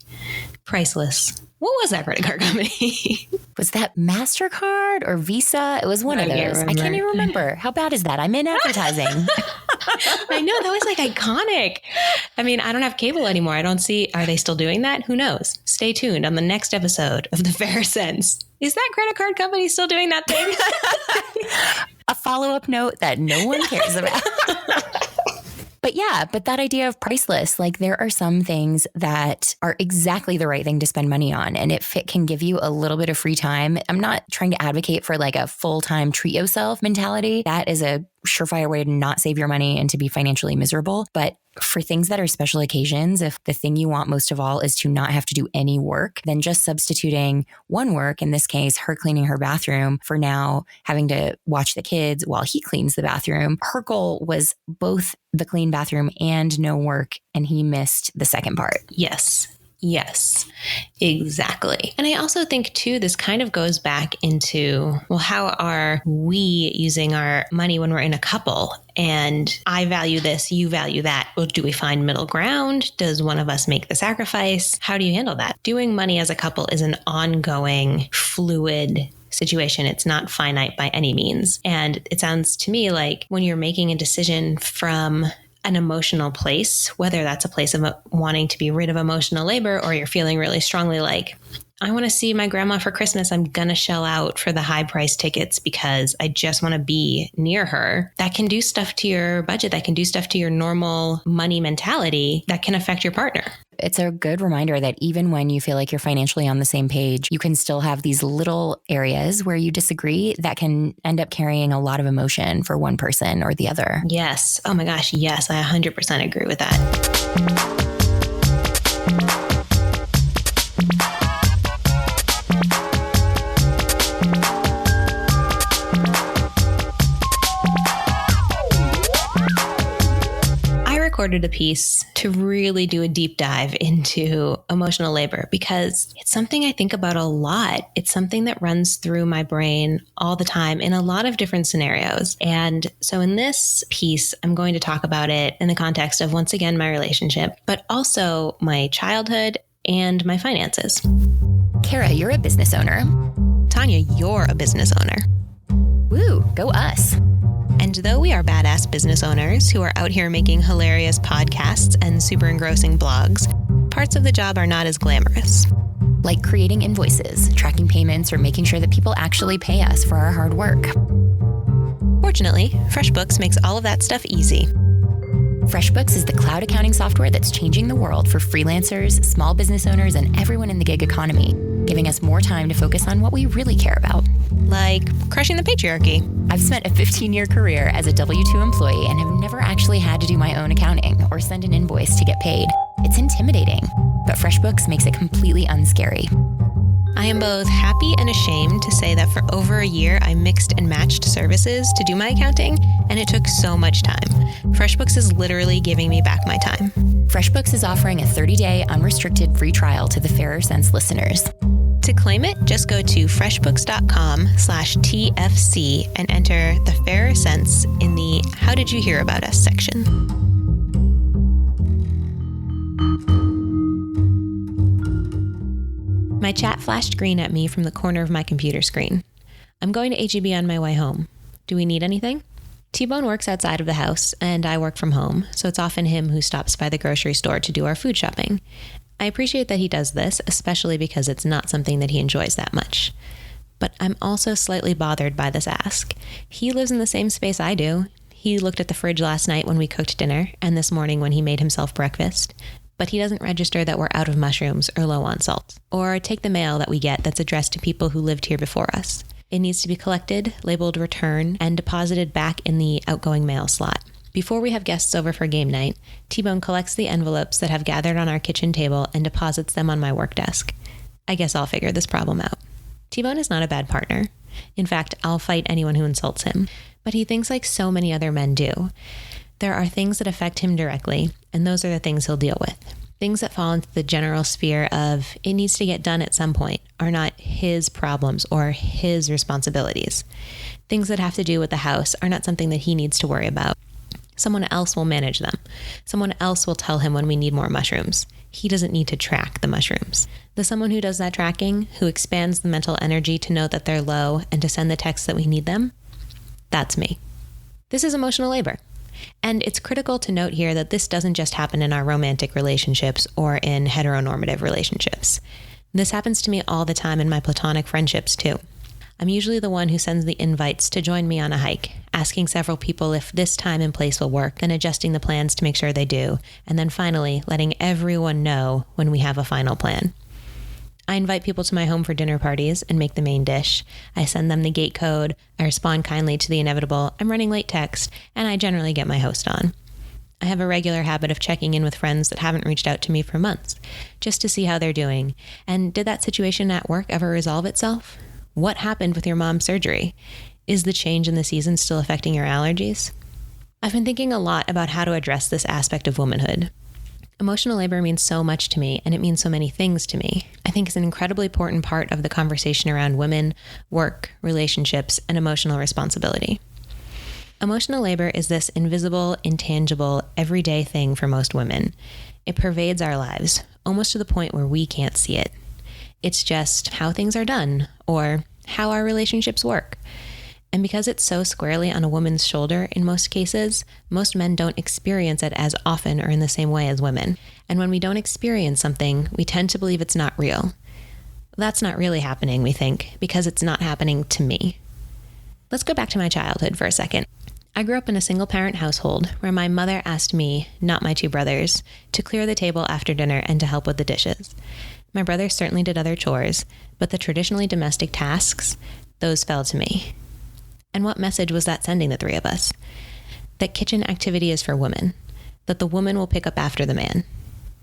Priceless? What was that credit card company? Was that MasterCard or Visa? It was one of those. I can't even remember. How bad is that? I'm in advertising. I know, that was like iconic. I mean, I don't have cable anymore. I don't see, are they still doing that? Who knows? Stay tuned on the next episode of The Fair Sense. Is that credit card company still doing that thing? A follow-up note that no one cares about. But that idea of priceless, like, there are some things that are exactly the right thing to spend money on. And if it can give you a little bit of free time, I'm not trying to advocate for like a full-time treat yourself mentality. That is a surefire way to not save your money and to be financially miserable. But for things that are special occasions, if the thing you want most of all is to not have to do any work, then just substituting one work, in this case, her cleaning her bathroom, for now having to watch the kids while he cleans the bathroom. Her goal was both the clean bathroom and no work, and he missed the second part. Yes, exactly. And I also think, too, this kind of goes back into, well, how are we using our money when we're in a couple? And I value this, you value that. Well, do we find middle ground? Does one of us make the sacrifice? How do you handle that? Doing money as a couple is an ongoing, fluid situation. It's not finite by any means. And it sounds to me like when you're making a decision from an emotional place, whether that's a place of wanting to be rid of emotional labor, or you're feeling really strongly like, I want to see my grandma for Christmas. I'm going to shell out for the high price tickets because I just want to be near her. That can do stuff to your budget. That can do stuff to your normal money mentality that can affect your partner. It's a good reminder that even when you feel like you're financially on the same page, you can still have these little areas where you disagree that can end up carrying a lot of emotion for one person or the other. Yes. Oh my gosh. Yes. I 100% agree with that. Recorded a piece to really do a deep dive into emotional labor because it's something I think about a lot. It's something that runs through my brain all the time in a lot of different scenarios. And so in this piece, I'm going to talk about it in the context of, once again, my relationship, but also my childhood and my finances. Kara, you're a business owner. Tanja, you're a business owner. Woo, go us. And though we are badass business owners who are out here making hilarious podcasts and super engrossing blogs, parts of the job are not as glamorous. Like creating invoices, tracking payments, or making sure that people actually pay us for our hard work. Fortunately, FreshBooks makes all of that stuff easy. FreshBooks is the cloud accounting software that's changing the world for freelancers, small business owners, and everyone in the gig economy, giving us more time to focus on what we really care about. Like crushing the patriarchy. I've spent a 15-year career as a W-2 employee and have never actually had to do my own accounting or send an invoice to get paid. It's intimidating, but FreshBooks makes it completely unscary. I am both happy and ashamed to say that for over a year, I mixed and matched services to do my accounting, and it took so much time. FreshBooks is literally giving me back my time. FreshBooks is offering a 30-day unrestricted free trial to the Fairer Sense listeners. To claim it, just go to freshbooks.com/TFC and enter the Fairer Sense in the How Did You Hear About Us section. My chat flashed green at me from the corner of my computer screen. I'm going to HEB on my way home. Do we need anything? T-Bone works outside of the house, and I work from home, so it's often him who stops by the grocery store to do our food shopping. I appreciate that he does this, especially because it's not something that he enjoys that much. But I'm also slightly bothered by this ask. He lives in the same space I do. He looked at the fridge last night when we cooked dinner, and this morning when he made himself breakfast. But he doesn't register that we're out of mushrooms or low on salt, or take the mail that we get that's addressed to people who lived here before us. It needs to be collected, labeled return, and deposited back in the outgoing mail slot. Before we have guests over for game night, T-Bone collects the envelopes that have gathered on our kitchen table and deposits them on my work desk. I guess I'll figure this problem out. T-Bone is not a bad partner. In fact, I'll fight anyone who insults him. But he thinks like so many other men do. There are things that affect him directly, and those are the things he'll deal with. Things that fall into the general sphere of it needs to get done at some point are not his problems or his responsibilities. Things that have to do with the house are not something that he needs to worry about. Someone else will manage them. Someone else will tell him when we need more mushrooms. He doesn't need to track the mushrooms. The someone who does that tracking, who expands the mental energy to know that they're low and to send the texts that we need them, that's me. This is emotional labor. And it's critical to note here that this doesn't just happen in our romantic relationships or in heteronormative relationships. This happens to me all the time in my platonic friendships too. I'm usually the one who sends the invites to join me on a hike, asking several people if this time and place will work, then adjusting the plans to make sure they do, and then finally letting everyone know when we have a final plan. I invite people to my home for dinner parties and make the main dish. I send them the gate code, I respond kindly to the inevitable "I'm running late" text, and I generally get my host on. I have a regular habit of checking in with friends that haven't reached out to me for months, just to see how they're doing. And did that situation at work ever resolve itself? What happened with your mom's surgery? Is the change in the season still affecting your allergies? I've been thinking a lot about how to address this aspect of womanhood. Emotional labor means so much to me, and it means so many things to me. I think it's an incredibly important part of the conversation around women, work, relationships, and emotional responsibility. Emotional labor is this invisible, intangible, everyday thing for most women. It pervades our lives, almost to the point where we can't see it. It's just how things are done, or how our relationships work. And because it's so squarely on a woman's shoulder in most cases, most men don't experience it as often or in the same way as women. And when we don't experience something, we tend to believe it's not real. That's not really happening, we think, because it's not happening to me. Let's go back to my childhood for a second. I grew up in a single-parent household where my mother asked me, not my two brothers, to clear the table after dinner and to help with the dishes. My brothers certainly did other chores, but the traditionally domestic tasks, those fell to me. And what message was that sending the three of us? That kitchen activity is for women, that the woman will pick up after the man.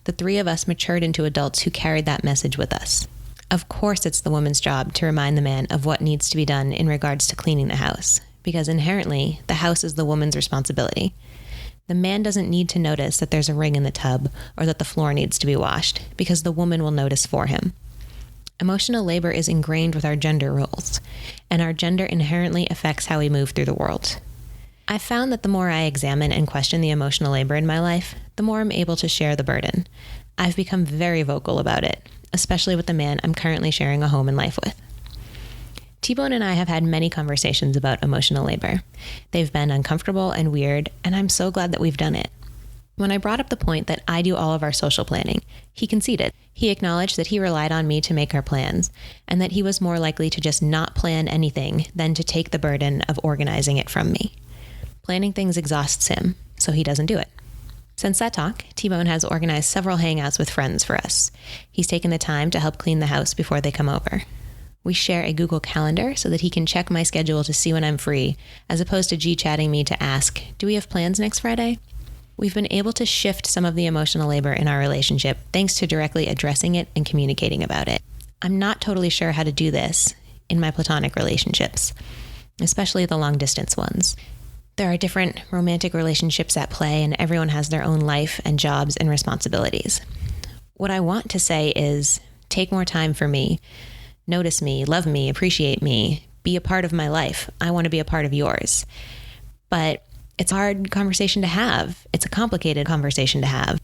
The three of us matured into adults who carried that message with us. Of course, it's the woman's job to remind the man of what needs to be done in regards to cleaning the house, because inherently, the house is the woman's responsibility. The man doesn't need to notice that there's a ring in the tub or that the floor needs to be washed, because the woman will notice for him. Emotional labor is ingrained with our gender roles, and our gender inherently affects how we move through the world. I've found that the more I examine and question the emotional labor in my life, the more I'm able to share the burden. I've become very vocal about it, especially with the man I'm currently sharing a home and life with. T-Bone and I have had many conversations about emotional labor. They've been uncomfortable and weird, and I'm so glad that we've done it. When I brought up the point that I do all of our social planning, he conceded. He acknowledged that he relied on me to make our plans, and that he was more likely to just not plan anything than to take the burden of organizing it from me. Planning things exhausts him, so he doesn't do it. Since that talk, T-Bone has organized several hangouts with friends for us. He's taken the time to help clean the house before they come over. We share a Google Calendar so that he can check my schedule to see when I'm free, as opposed to G-chatting me to ask, do we have plans next Friday? We've been able to shift some of the emotional labor in our relationship thanks to directly addressing it and communicating about it. I'm not totally sure how to do this in my platonic relationships, especially the long-distance ones. There are different romantic relationships at play, and everyone has their own life and jobs and responsibilities. What I want to say is, take more time for me. Notice me, love me, appreciate me, be a part of my life. I want to be a part of yours. But it's a hard conversation to have. It's a complicated conversation to have.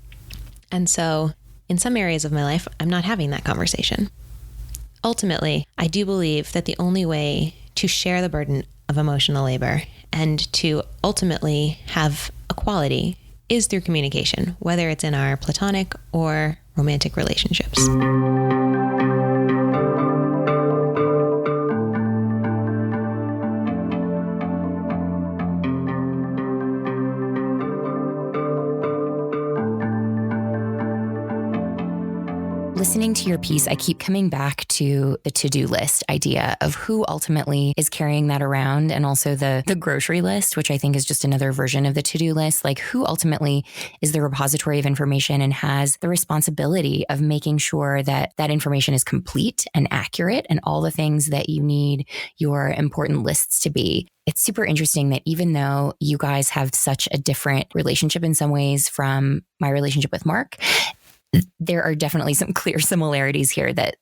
And so, in some areas of my life, I'm not having that conversation. Ultimately, I do believe that the only way to share the burden of emotional labor and to ultimately have equality is through communication, whether it's in our platonic or romantic relationships. Listening to your piece, I keep coming back to the to-do list idea of who ultimately is carrying that around, and also the grocery list, which I think is just another version of the to-do list. Like, who ultimately is the repository of information and has the responsibility of making sure that that information is complete and accurate and all the things that you need your important lists to be. It's super interesting that even though you guys have such a different relationship in some ways from my relationship with Mark, there are definitely some clear similarities here that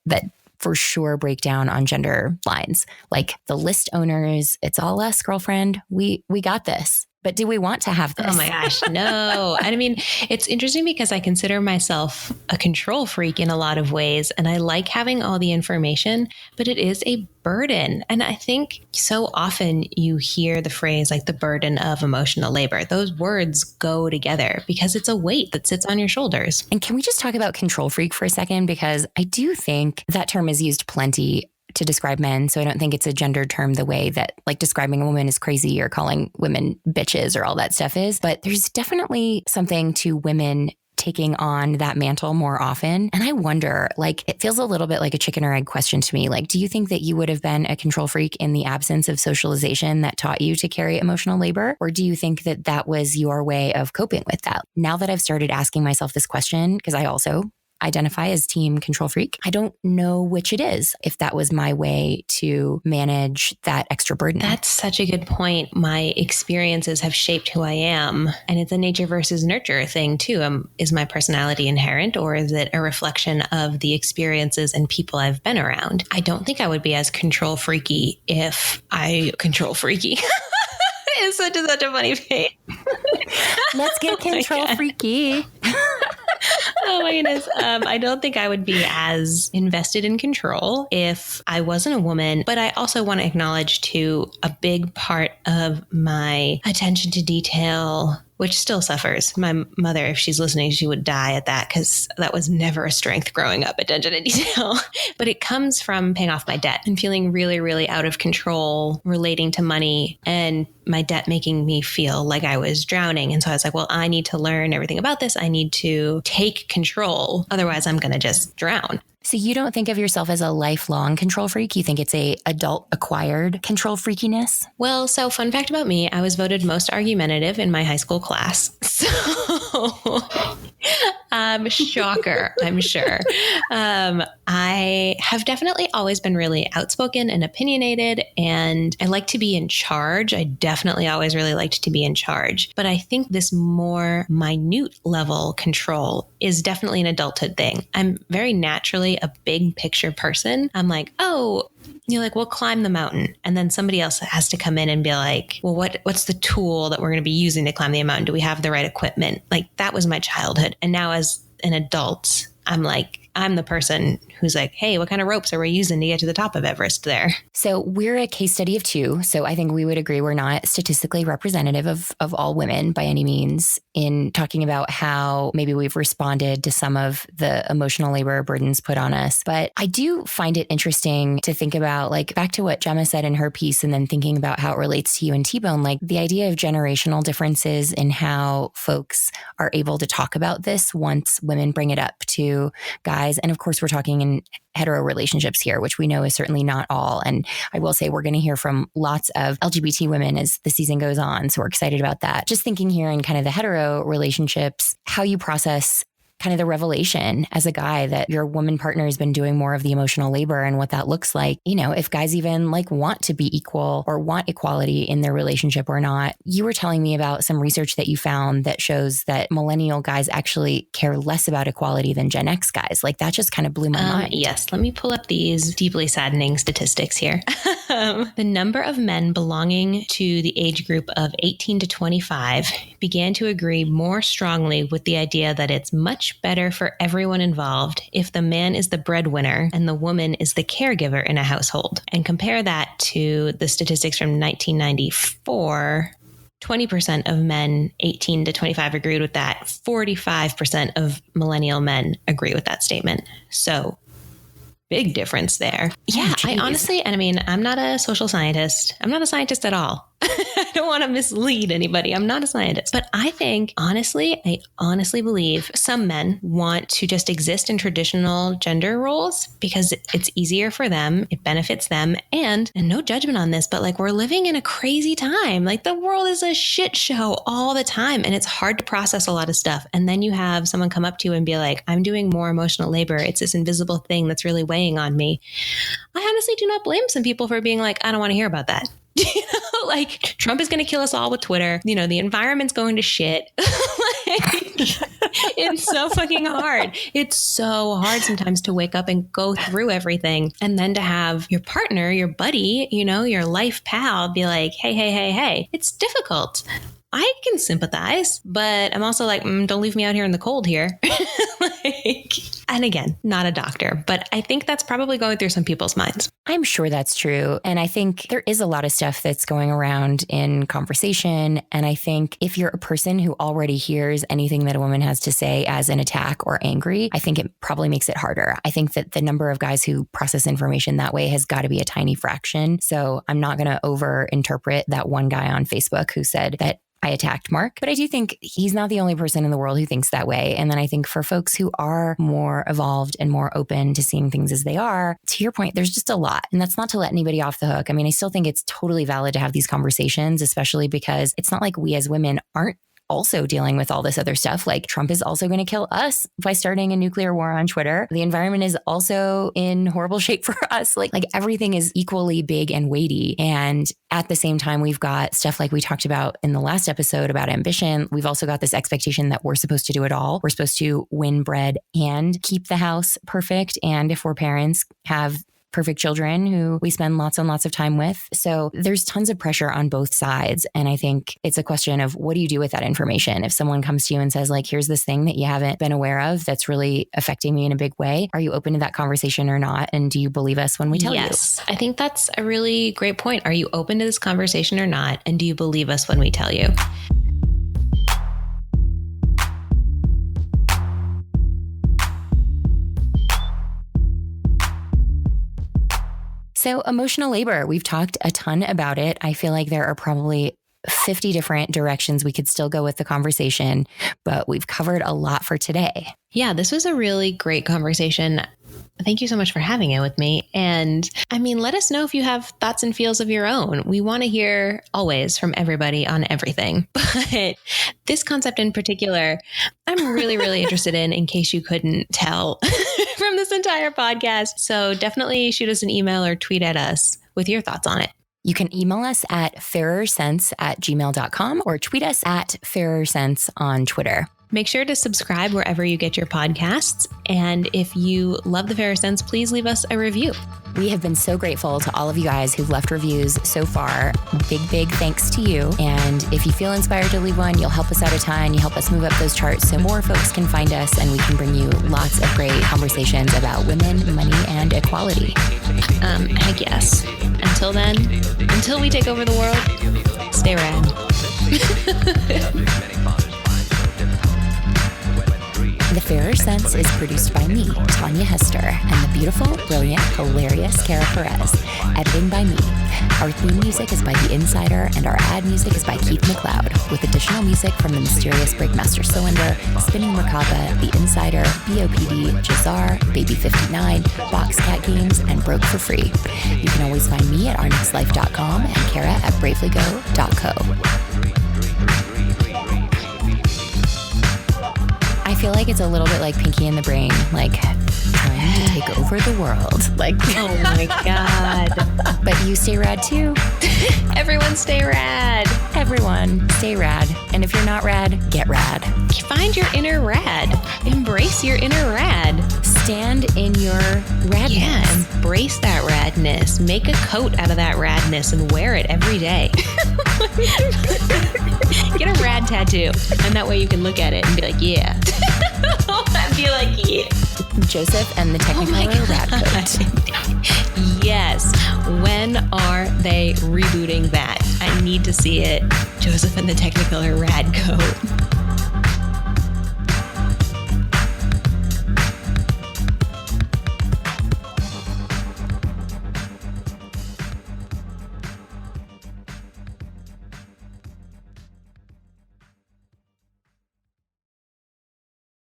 for sure break down on gender lines. Like the list owners, it's all us, girlfriend. We got this. But do we want to have this? Oh my gosh, no. I mean, it's interesting because I consider myself a control freak in a lot of ways, and I like having all the information, but it is a burden. And I think so often you hear the phrase like the burden of emotional labor. Those words go together because it's a weight that sits on your shoulders. And can we just talk about control freak for a second? Because I do think that term is used plenty to describe men. So I don't think it's a gendered term the way that like describing a woman is crazy or calling women bitches or all that stuff is. But there's definitely something to women taking on that mantle more often. And I wonder, like, it feels a little bit like a chicken or egg question to me. Like, do you think that you would have been a control freak in the absence of socialization that taught you to carry emotional labor? Or do you think that that was your way of coping with that? Now that I've started asking myself this question, because I also identify as team control freak, I don't know which it is, if that was my way to manage that extra burden. That's such a good point. My experiences have shaped who I am. And it's a nature versus nurture thing too. Is my personality inherent, or is it a reflection of the experiences and people I've been around? I don't think I would be as control freaky if I control freaky. It's such a funny face. Let's get control freaky. Oh my goodness. I don't think I would be as invested in control if I wasn't a woman, but I also want to acknowledge too, a big part of my attention to detail which still suffers. My mother, if she's listening, she would die at that because that was never a strength growing up, attention to detail. But it comes from paying off my debt and feeling really, really out of control relating to money and my debt making me feel like I was drowning. And so I was like, well, I need to learn everything about this. I need to take control. Otherwise, I'm going to just drown. So you don't think of yourself as a lifelong control freak? You think it's a adult acquired control freakiness? Well, so fun fact about me, I was voted most argumentative in my high school class. So shocker, I'm sure. I have definitely always been really outspoken and opinionated, and I like to be in charge. I definitely always really liked to be in charge. But I think this more minute level control is definitely an adulthood thing. I'm very naturally a big picture person. I'm like, oh, you're like, we'll climb the mountain. And then somebody else has to come in and be like, well, what's the tool that we're going to be using to climb the mountain? Do we have the right equipment? Like, that was my childhood. And now as an adult, I'm like, I'm the person who's like, hey, what kind of ropes are we using to get to the top of Everest there? So we're a case study of two. So I think we would agree we're not statistically representative of all women by any means in talking about how maybe we've responded to some of the emotional labor burdens put on us. But I do find it interesting to think about, like, back to what Gemma said in her piece, and then thinking about how it relates to you and T-Bone, like the idea of generational differences in how folks are able to talk about this once women bring it up to guys. And of course, we're talking in hetero relationships here, which we know is certainly not all. And I will say we're going to hear from lots of LGBT women as the season goes on. So we're excited about that. Just thinking here in kind of the hetero relationships, how you process kind of the revelation as a guy that your woman partner has been doing more of the emotional labor and what that looks like. You know, if guys even like want to be equal or want equality in their relationship or not. You were telling me about some research that you found that shows that millennial guys actually care less about equality than Gen X guys. Like, that just kind of blew my mind. Yes. Let me pull up these deeply saddening statistics here. The number of men belonging to the age group of 18 to 25 began to agree more strongly with the idea that it's much better for everyone involved if the man is the breadwinner and the woman is the caregiver in a household. And compare that to the statistics from 1994. 20% of men 18 to 25 agreed with that. 45% of millennial men agree with that statement. So big difference there. Yeah, I honestly, and I mean, I'm not a social scientist. I'm not a scientist at all. I don't want to mislead anybody. I'm not a scientist. But I think, I honestly believe some men want to just exist in traditional gender roles because it's easier for them. It benefits them. And no judgment on this, but like, we're living in a crazy time. Like, the world is a shit show all the time. And it's hard to process a lot of stuff. And then you have someone come up to you and be like, I'm doing more emotional labor. It's this invisible thing that's really weighing on me. I honestly do not blame some people for being like, I don't want to hear about that. You know, like, Trump is going to kill us all with Twitter. You know, the environment's going to shit. It's so fucking hard. It's so hard sometimes to wake up and go through everything. And then to have your partner, your buddy, you know, your life pal be like, hey. It's difficult. I can sympathize, but I'm also like, don't leave me out here in the cold here. And again, not a doctor, but I think that's probably going through some people's minds. I'm sure that's true. And I think there is a lot of stuff that's going around in conversation. And I think if you're a person who already hears anything that a woman has to say as an attack or angry, I think it probably makes it harder. I think that the number of guys who process information that way has got to be a tiny fraction. So I'm not going to overinterpret that one guy on Facebook who said that I attacked Mark, but I do think he's not the only person in the world who thinks that way. And then I think for folks who are more evolved and more open to seeing things as they are, to your point, there's just a lot. And that's not to let anybody off the hook. I mean, I still think it's totally valid to have these conversations, especially because it's not like we as women aren't also dealing with all this other stuff. Like, Trump is also going to kill us by starting a nuclear war on Twitter. The environment is also in horrible shape for us. Like everything is equally big and weighty. And at the same time, we've got stuff like we talked about in the last episode about ambition. We've also got this expectation that we're supposed to do it all. We're supposed to win bread and keep the house perfect. And if we're parents, have perfect children who we spend lots and lots of time with. So there's tons of pressure on both sides. And I think it's a question of, what do you do with that information? If someone comes to you and says, like, here's this thing that you haven't been aware of that's really affecting me in a big way, are you open to that conversation or not? And do you believe us when we tell you? Yes, I think that's a really great point. Are you open to this conversation or not? And do you believe us when we tell you? So emotional labor, we've talked a ton about it. I feel like there are probably 50 different directions we could still go with the conversation, but we've covered a lot for today. Yeah, this was a really great conversation. Thank you so much for having it with me. And I mean, let us know if you have thoughts and feels of your own. We want to hear always from everybody on everything. But this concept in particular, I'm really, really interested in case you couldn't tell from this entire podcast. So definitely shoot us an email or tweet at us with your thoughts on it. You can email us at fairersense@gmail.com or tweet us at fairersense on Twitter. Make sure to subscribe wherever you get your podcasts. And if you love the Fairer Sense, please leave us a review. We have been so grateful to all of you guys who've left reviews so far. Big thanks to you. And if you feel inspired to leave one, you'll help us out a ton. You help us move up those charts so more folks can find us and we can bring you lots of great conversations about women, money, and equality. Heck yes. Until then, until we take over the world, stay rad. The Fairer Sense is produced by me, Tanja Hester, and the beautiful, brilliant, hilarious Kara Perez. Editing by me. Our theme music is by The Insider, and our ad music is by Keith McLeod, with additional music from the mysterious Breakmaster Cylinder, Spinning Merkaba, The Insider, BOPD, Bazaar, Baby 59, Boxcat Games, and Broke for Free. You can always find me at ournextlife.com and Kara at bravelygo.co. I feel like it's a little bit like Pinky and the Brain, like trying to take over the world. Like, oh my God. But you stay rad too. Everyone stay rad. Everyone stay rad. And if you're not rad, get rad. Find your inner rad. Embrace your inner rad. Stand in your radness. Yeah, embrace that radness. Make a coat out of that radness and wear it every day. Get a rad tattoo. And that way you can look at it and be like, yeah. And be like, yeah. Joseph and the Technicolor rad coat. Yes. When are they rebooting that? I need to see it. Joseph and the Technicolor rad coat.